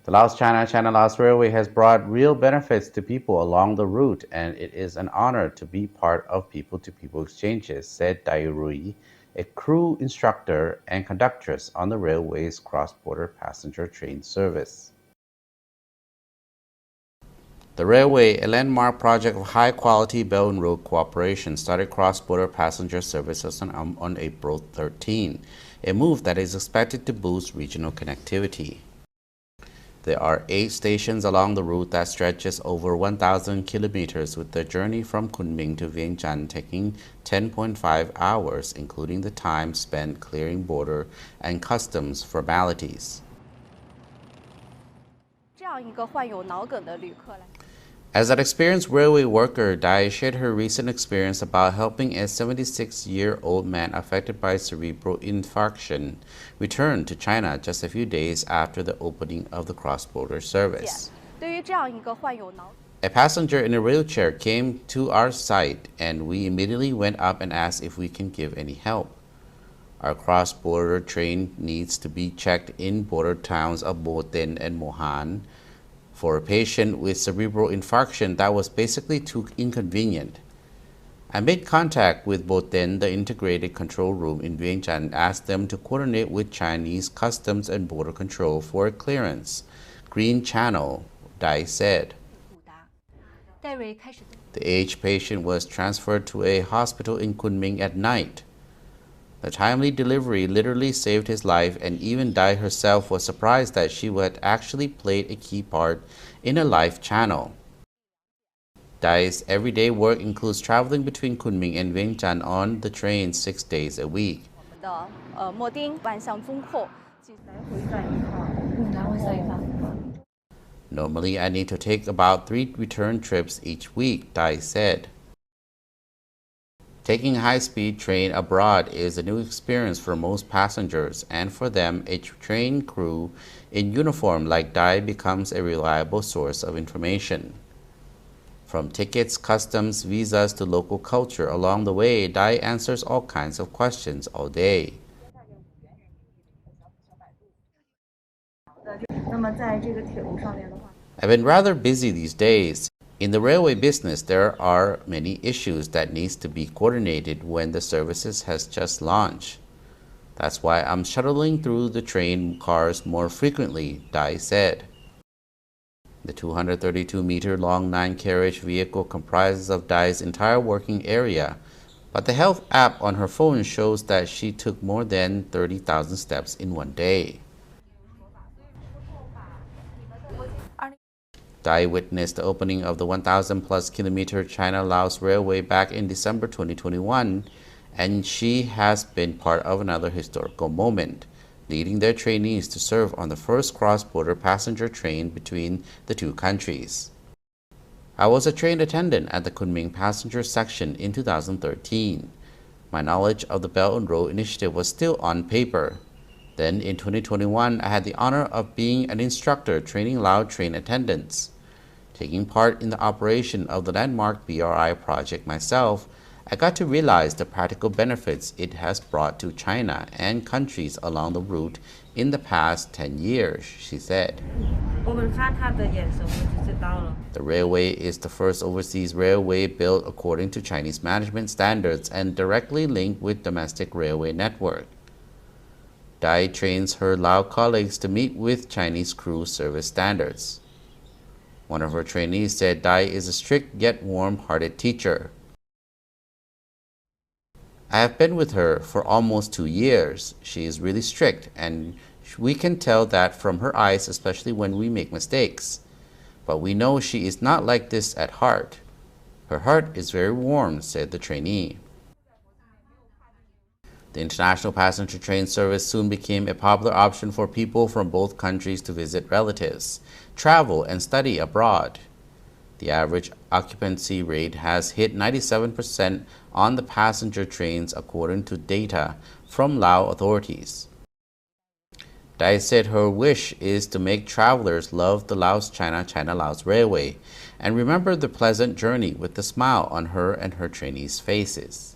The Laos-China Laos Railway has brought real benefits to people along the route, and it is an honor to be part of people-to-people exchanges, said Dai Rui, a crew instructor and conductress on the railway's cross-border passenger train service. The railway, a landmark project of high-quality Belt and Road cooperation, started cross-border passenger services on April 13, a move that is expected to boost regional connectivity. There are 8 stations along the route that stretches over 1,000 kilometers, with the journey from Kunming to Vientiane taking 10.5 hours, including the time spent clearing border and customs formalities. As an experienced railway worker, Dai shared her recent experience about helping a 76-year-old man affected by cerebral infarction return to China just a few days after the opening of the cross-border service. A passenger in a wheelchair came to our site, and we immediately went up and asked if we can give any help. Our cross-border train needs to be checked in border towns of Bo Ten and Mohan. For a patient with cerebral infarction, that was basically too inconvenient. I made contact with Bo Ten, the integrated control room in Vientiane, and asked them to coordinate with Chinese Customs and Border Control for a clearance. Green Channel, Dai said. The aged patient was transferred to a hospital in Kunming at night. The timely delivery literally saved his life, and even Dai herself was surprised that she had actually played a key part in a life channel. Dai's everyday work includes traveling between Kunming and Vientiane on the train 6 days a week. Normally, I need to take about 3 return trips each week, Dai said. Taking a high-speed train abroad is a new experience for most passengers, and for them, a train crew in uniform like Dai becomes a reliable source of information. From tickets, customs, visas to local culture, along the way, Dai answers all kinds of questions all day. I've been rather busy these days. In the railway business, there are many issues that needs to be coordinated when the services has just launched. That's why I'm shuttling through the train cars more frequently, Dai said. The 232-meter-long 9-carriage vehicle comprises of Dai's entire working area, but the health app on her phone shows that she took more than 30,000 steps in one day. Dai witnessed the opening of the 1,000-plus kilometer China-Laos Railway back in December 2021, and she has been part of another historical moment, leading their trainees to serve on the first cross-border passenger train between the two countries. I was a train attendant at the Kunming passenger section in 2013. My knowledge of the Belt and Road Initiative was still on paper. Then in 2021, I had the honor of being an instructor training Lao train attendants. Taking part in the operation of the landmark BRI project myself, I got to realize the practical benefits it has brought to China and countries along the route in the past 10 years, she said. The railway is the first overseas railway built according to Chinese management standards and directly linked with domestic railway network. Dai trains her Lao colleagues to meet with Chinese crew service standards. One of her trainees said Dai is a strict yet warm-hearted teacher. I have been with her for almost 2 years. She is really strict, and we can tell that from her eyes, especially when we make mistakes. But we know she is not like this at heart. Her heart is very warm, said the trainee. The international passenger train service soon became a popular option for people from both countries to visit relatives, travel, and study abroad. The average occupancy rate has hit 97% on the passenger trains according to data from Lao authorities. Dai said her wish is to make travelers love the Laos-China Laos Railway and remember the pleasant journey with a smile on her and her trainees' faces.